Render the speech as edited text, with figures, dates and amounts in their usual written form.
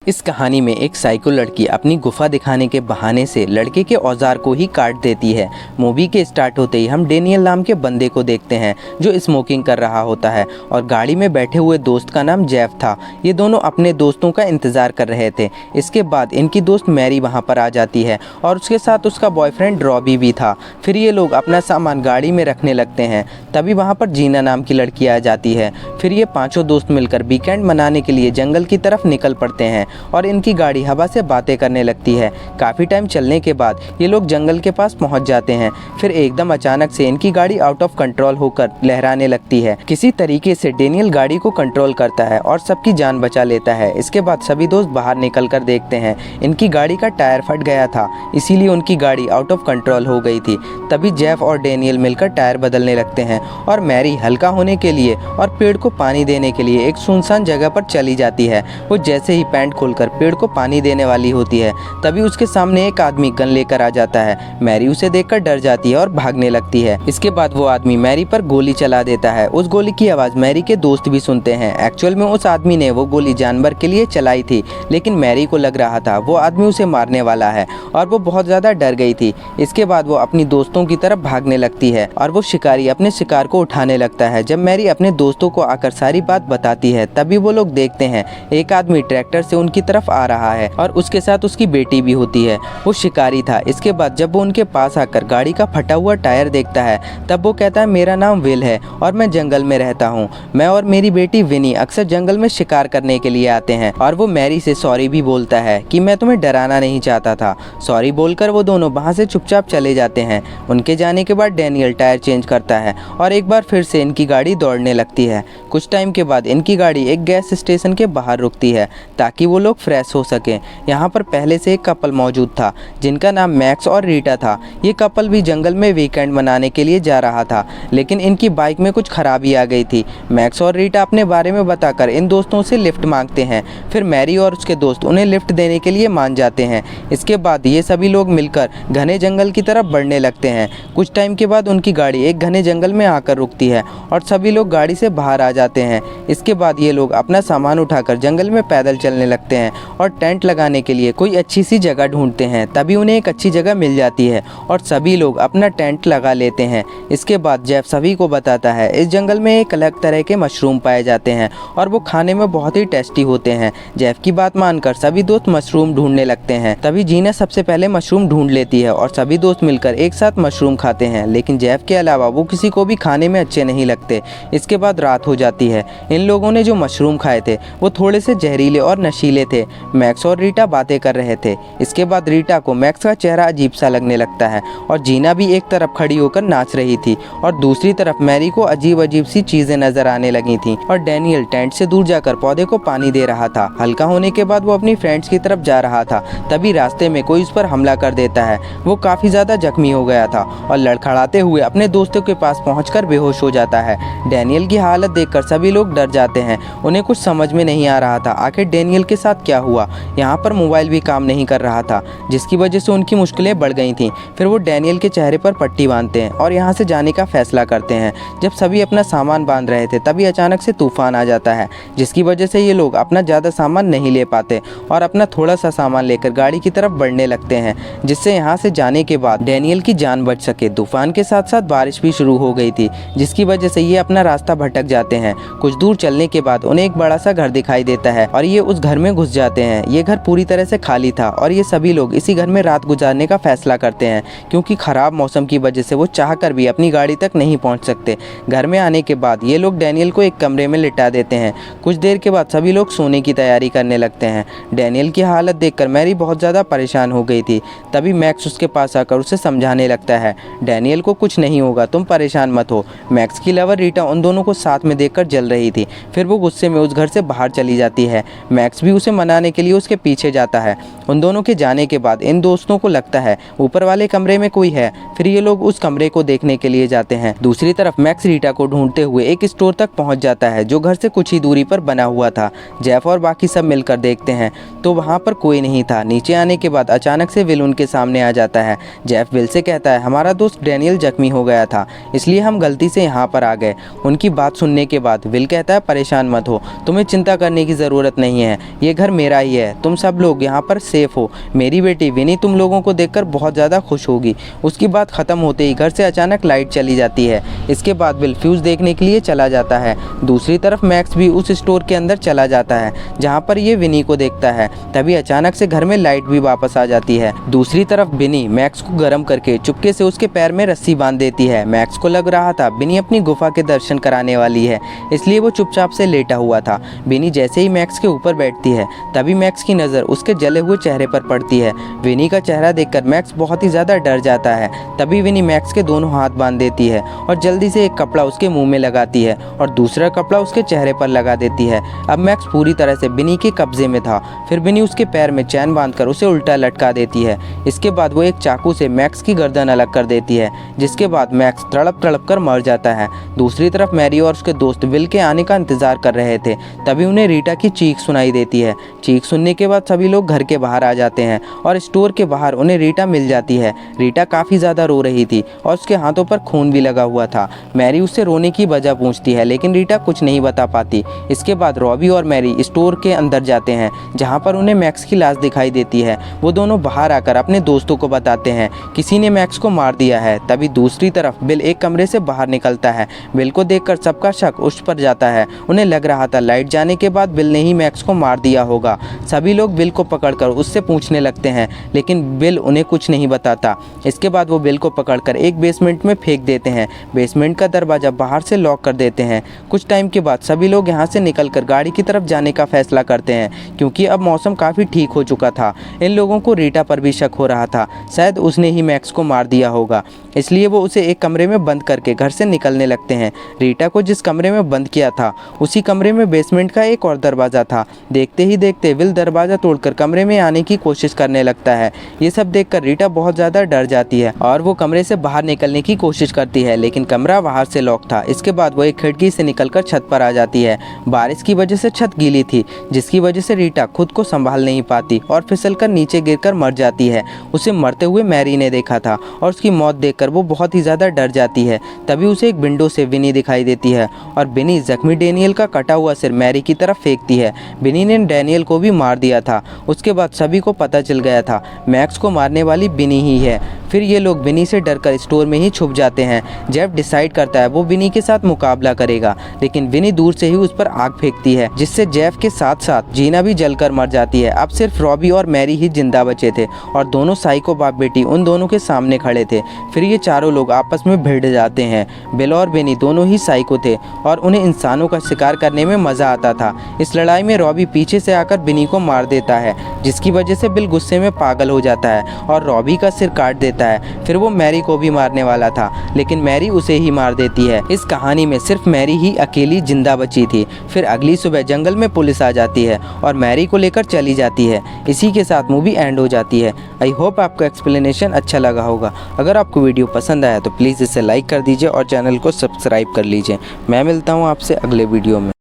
इस कहानी में एक साइको लड़की अपनी गुफा दिखाने के बहाने से लड़के के औजार को ही काट देती है। मूवी के स्टार्ट होते ही हम डेनियल नाम के बंदे को देखते हैं जो स्मोकिंग कर रहा होता है और गाड़ी में बैठे हुए दोस्त का नाम जेफ था। ये दोनों अपने दोस्तों का इंतज़ार कर रहे थे। इसके बाद इनकी दोस्त मैरी वहाँ पर आ जाती है और उसके साथ उसका बॉयफ्रेंड रॉबी भी था। फिर ये लोग अपना सामान गाड़ी में रखने लगते हैं। तभी वहाँ पर जीना नाम की लड़की आ जाती है। फिर ये पाँचों दोस्त मिलकर वीकेंड मनाने के लिए जंगल की तरफ निकल पड़ते हैं और इनकी गाड़ी हवा से बातें करने लगती है। काफ़ी टाइम चलने के बाद ये लोग जंगल के पास पहुंच जाते हैं। फिर एकदम अचानक से इनकी गाड़ी आउट ऑफ कंट्रोल होकर लहराने लगती है। किसी तरीके से डेनियल गाड़ी को कंट्रोल करता है और सबकी जान बचा लेता है। इसके बाद सभी दोस्त बाहर निकल कर देखते हैं इनकी गाड़ी का टायर फट गया था, इसीलिए उनकी गाड़ी आउट ऑफ कंट्रोल हो गई थी। तभी जेफ और डेनियल मिलकर टायर बदलने लगते हैं और मैरी हल्का होने के लिए और पेड़ को पानी देने के लिए एक सुनसान जगह पर चली जाती है। वो जैसे ही पैंट खोलकर पेड़ को पानी देने वाली होती है तभी उसके सामने एक आदमी गन लेकर आ जाता है। मैरी उसे देखकर डर जाती है और भागने लगती है। इसके बाद वो आदमी मैरी पर गोली चला देता है। उस गोली की आवाज़ मैरी के दोस्त भी सुनते हैं। एक्चुअल में उस आदमी ने वो गोली जानवर के लिए चलाई थी, लेकिन मैरी को लग रहा था वो आदमी उसे मारने वाला है और वो बहुत ज़्यादा डर गई थी। इसके बाद वो अपनी दोस्तों की तरफ भागने लगती है और वो शिकारी अपने शिकार को उठाने लगता है। जब मैरी अपने दोस्तों को आकर सारी बात बताती है तभी वो लोग देखते हैं एक आदमी ट्रैक्टर से उनकी तरफ आ रहा है और उसके साथ उसकी बेटी भी होती है। वो शिकारी था। इसके बाद जब वो उनके पास आकर गाड़ी का फटा हुआ टायर देखता है तब वो कहता है मेरा नाम विल है और मैं जंगल में रहता हूँ। मैं और मेरी बेटी विनी अक्सर जंगल में शिकार करने के लिए आते हैं। और वो मैरी से सॉरी भी बोलता है कि मैं तुम्हें डराना नहीं चाहता था। सॉरी बोलकर वो दोनों वहाँ से चुपचाप चले जाते हैं। उनके जाने के बाद डेनियल टायर चेंज करता है और एक बार फिर से इनकी गाड़ी दौड़ने लगती है। कुछ टाइम के बाद इनकी गाड़ी एक गैस स्टेशन के बाहर रुकती है ताकि वो लोग फ्रेश हो सकें। यहाँ पर पहले से एक कपल मौजूद था जिनका नाम मैक्स और रीटा था। ये कपल भी जंगल में वीकेंड मनाने के लिए जा रहा था, लेकिन इनकी बाइक में कुछ खराबी आ गई थी। मैक्स और रीटा अपने बारे में बताकर इन दोस्तों से लिफ्ट मांगते हैं। फिर मैरी और उसके दोस्त उन्हें लिफ्ट देने के लिए मान जाते हैं। इसके बाद ये सभी लोग मिलकर घने जंगल की तरफ बढ़ने लगते हैं। कुछ टाइम के बाद उनकी गाड़ी एक घने जंगल में आकर रुकती है और सभी लोग गाड़ी से बाहर आ जाते हैं। इसके बाद ये लोग अपना सामान उठाकर जंगल में पैदल चलने लगते हैं और टेंट लगाने के लिए कोई अच्छी सी जगह ढूंढते हैं। तभी उन्हें एक अच्छी जगह मिल जाती है और सभी लोग अपना टेंट लगा लेते हैं। इसके बाद जेफ सभी को बताता है इस जंगल में एक अलग तरह के मशरूम पाए जाते हैं और वो खाने में बहुत ही टेस्टी होते हैं। जेफ की बात मानकर सभी दोस्त मशरूम ढूंढने लगते हैं। तभी जीना सबसे पहले मशरूम ढूंढ लेती है और सभी दोस्त मिलकर एक साथ मशरूम खाते हैं, लेकिन जेफ के अलावा वो किसी को भी खाने में अच्छे नहीं लगते। इसके बाद रात हो जाती है। इन लोगों ने जो मशरूम खाए थे वो थोड़े से जहरीले और नशीले थे। मैक्स और रीटा बातें कर रहे थे। इसके बाद रीटा को मैक्स का चेहरा अजीब सा लगने लगता है और जीना भी एक तरफ खड़ी होकर नाच रही थी और दूसरी तरफ मैरी को अजीब अजीब सी चीजें नजर आने लगी थी। और डेनियल टेंट से दूर जाकर पौधे को पानी दे रहा था। हल्का होने के बाद वो अपनी फ्रेंड्स की तरफ जा रहा था। तभी रास्ते में कोई उस पर हमला कर देता है। वो काफी ज्यादा जख्मी हो गया था और लड़खड़ाते हुए अपने दोस्तों के पास पहुंचकर बेहोश हो जाता है। डेनियल की हालत देखकर सभी लोग डर जाते हैं। उन्हें कुछ समझ में नहीं आ रहा था आखिर डेनियल के साथ क्या हुआ। यहाँ पर मोबाइल भी काम नहीं कर रहा था जिसकी वजह से उनकी मुश्किलें बढ़ गई थीं। फिर वो डेनियल के चेहरे पर पट्टी बांधते हैं और यहाँ से जाने का फैसला करते हैं। जब सभी अपना सामान बांध रहे थे तभी अचानक से तूफान आ जाता है जिसकी वजह से ये लोग अपना ज़्यादा सामान नहीं ले पाते और अपना थोड़ा सा सामान लेकर गाड़ी की तरफ बढ़ने लगते हैं, जिससे यहाँ से जाने के बाद डेनियल की जान बच सके। तूफान के साथ साथ बारिश भी शुरू हो गई थी जिसकी वजह से ये अपना रास्ता भटक जाते हैं। कुछ दूर चलने के बाद उन्हें एक बड़ा सा घर दिखाई देता है और ये उस घर में घुस जाते हैं। ये घर पूरी तरह से खाली था और ये सभी लोग इसी घर में रात गुजारने का फैसला करते हैं क्योंकि खराब मौसम की वजह से वो चाहकर भी अपनी गाड़ी तक नहीं पहुंच सकते। घर में आने के बाद ये लोग डेनियल को एक कमरे में लिटा देते हैं। कुछ देर के बाद सभी लोग सोने की तैयारी करने लगते हैं। डेनियल की हालत देखकर मैरी बहुत ज़्यादा परेशान हो गई थी। तभी मैक्स उसके पास आकर उसे समझाने लगता है डेनियल को कुछ नहीं होगा, तुम परेशान मत हो। मैक्स की लवर रीटा उन दोनों को साथ में देखकर जल रही थी। फिर वो गुस्से में उस घर से बाहर चली जाती है। मैक्स भी उसे मनाने के लिए उसके पीछे जाता है। उन दोनों के जाने के बाद इन दोस्तों को लगता है ऊपर वाले कमरे में कोई है। फिर ये लोग उस कमरे को देखने के लिए जाते हैं। दूसरी तरफ मैक्स रीटा को ढूंढते हुए एक स्टोर तक पहुंच जाता है जो घर से कुछ ही दूरी पर बना हुआ था। जेफ और बाकी सब मिलकर देखते हैं तो वहाँ पर कोई नहीं था। नीचे आने के बाद अचानक से विल उनके सामने आ जाता है। जेफ विल से कहता है हमारा दोस्त डेनियल जख्मी हो गया था इसलिए हम गलती से यहाँ पर आ गए। उनकी बात सुनने के बाद विल कहता है परेशान मत हो, तुम्हें चिंता करने की ज़रूरत नहीं है। ये घर मेरा ही है, तुम सब लोग यहाँ पर सेफ हो, मेरी बेटी विनी तुम लोगों को देखकर बहुत ज़्यादा खुश होगी। उसकी बात ख़त्म होते ही घर से अचानक लाइट चली जाती है। इसके बाद बिल फ्यूज़ देखने के लिए चला जाता है। दूसरी तरफ मैक्स भी उस स्टोर के अंदर चला जाता है जहाँ पर ये विनी को देखता है। तभी अचानक से घर में लाइट भी वापस आ जाती है। दूसरी तरफ विनी मैक्स को गर्म करके चुपके से उसके पैर में रस्सी बांध देती है। मैक्स को लग रहा था विनी अपनी गुफा के दर्शन कराने वाली है, इसलिए वो चुपचाप से लेटा हुआ था। विनी जैसे ही मैक्स के ऊपर बैठती है तभी मैक्स की नज़र उसके जले हुए चेहरे पर पड़ती है। विनी का चेहरा देखकर मैक्स बहुत ही ज़्यादा डर जाता है। तभी विनी मैक्स के दोनों हाथ बांध देती है और जल्दी से एक कपड़ा उसके मुंह में लगाती है और दूसरा कपड़ा उसके चेहरे पर लगा देती है। अब मैक्स पूरी तरह से विनी के कब्जे में था। फिर विनी उसके पैर में चैन बांधकर उसे उल्टा लटका देती है। इसके बाद वो एक चाकू से मैक्स की गर्दन अलग कर देती है, जिसके बाद मैक्स तड़प तड़प कर मर जाता है। दूसरी तरफ मैरी और उसके दोस्त विल के आने का इंतजार कर रहे थे। तभी उन्हें रीटा की चीख सुनाई देती है। चीख सुनने के बाद सभी लोग घर के बाहर आ जाते हैं और स्टोर के बाहर उन्हें रीटा मिल जाती है। रीटा काफ़ी ज़्यादा रो रही थी और उसके हाथों पर खून भी लगा हुआ था। मैरी उससे रोने की वजह पूछती है लेकिन रीटा कुछ नहीं बता पाती। इसके बाद रॉबी और मैरी स्टोर के अंदर जाते हैं जहाँ पर उन्हें मैक्स की लाश दिखाई देती है। वो दोनों बाहर आकर अपने दोस्तों को बताते हैं किसी ने मैक्स को मार दिया है। तभी दूसरी तरफ बिल एक कमरे से बाहर निकलता है। बिल को देखकर सबका शक उस पर जाता है। उन्हें लग रहा था लाइट जाने के बाद बिल ने ही मैक्स को मार दिया होगा। सभी लोग बिल को पकड़कर उससे पूछने लगते हैं लेकिन बिल उन्हें कुछ नहीं बताता। इसके बाद वो बिल को पकड़कर एक बेसमेंट में फेंक देते हैं। बेसमेंट का दरवाज़ा बाहर से लॉक कर देते हैं। कुछ टाइम के बाद सभी लोग यहाँ से निकलकर गाड़ी की तरफ जाने का फैसला करते हैं क्योंकि अब मौसम काफ़ी ठीक हो चुका था। इन लोगों को रीटा पर भी शक हो रहा था, शायद उसने ही मैक्स को मार दिया होगा, इसलिए वो उसे एक कमरे में बंद करके घर से निकलने लगते हैं। रीटा को जिस कमरे में बंद किया था उसी कमरे में बेसमेंट का एक और दरवाज़ा था। देखते ही देखते विल दरवाज़ा तोड़कर कमरे में आने की कोशिश करने लगता है। ये सब देखकर रीटा बहुत ज़्यादा डर जाती है और वो कमरे से बाहर निकलने की कोशिश करती है लेकिन कमरा बाहर से लॉक था। इसके बाद वो एक खिड़की से निकलकर छत पर आ जाती है। बारिश की वजह से छत गीली थी जिसकी वजह से रीटा खुद को संभाल नहीं पाती और फिसलकर नीचे गिरकर मर जाती है। उसे मरते हुए मैरी ने देखा था और उसकी मौत देखकर वो बहुत ही ज़्यादा डर जाती है। तभी उसे एक विंडो से विनी दिखाई देती है और विनी जख्मी डेनियल का कटा हुआ सिर मैरी की तरफ फेंकती है। विनी ने डेनियल को भी मार दिया था। उसके बाद सभी को पता चल गया था मैक्स को मारने वाली विनी ही है। फिर ये लोग विनी से डरकर स्टोर में ही छुप जाते हैं। जेफ डिसाइड करता है वो विनी के साथ मुकाबला करेगा लेकिन विनी दूर से ही उस पर आग फेंकती है जिससे जेफ के साथ साथ जीना भी जलकर मर जाती है। अब सिर्फ रॉबी और मैरी ही जिंदा बचे थे और दोनों साइको बाप बेटी उन दोनों के सामने खड़े थे। फिर ये चारों लोग आपस में भिड़ जाते हैं। बिल और विनी दोनों ही साइको थे और उन्हें इंसानों का शिकार करने में मज़ा आता था। इस लड़ाई में रॉबी पीछे से आकर विनी को मार देता है जिसकी वजह से बिल गुस्से में पागल हो जाता है और रॉबी का सिर काट देता है। फिर वो मैरी को भी मारने वाला था लेकिन मैरी उसे ही मार देती है। इस कहानी में सिर्फ मैरी ही अकेली जिंदा बची थी। फिर अगली सुबह जंगल में पुलिस आ जाती है और मैरी को लेकर चली जाती है। इसी के साथ मूवी एंड हो जाती है। आई होप आपको एक्सप्लेनेशन अच्छा लगा होगा। अगर आपको वीडियो पसंद आया तो प्लीज़ इसे लाइक कर दीजिए और चैनल को सब्सक्राइब कर लीजिए। मैं मिलता हूँ आपसे अगले वीडियो में।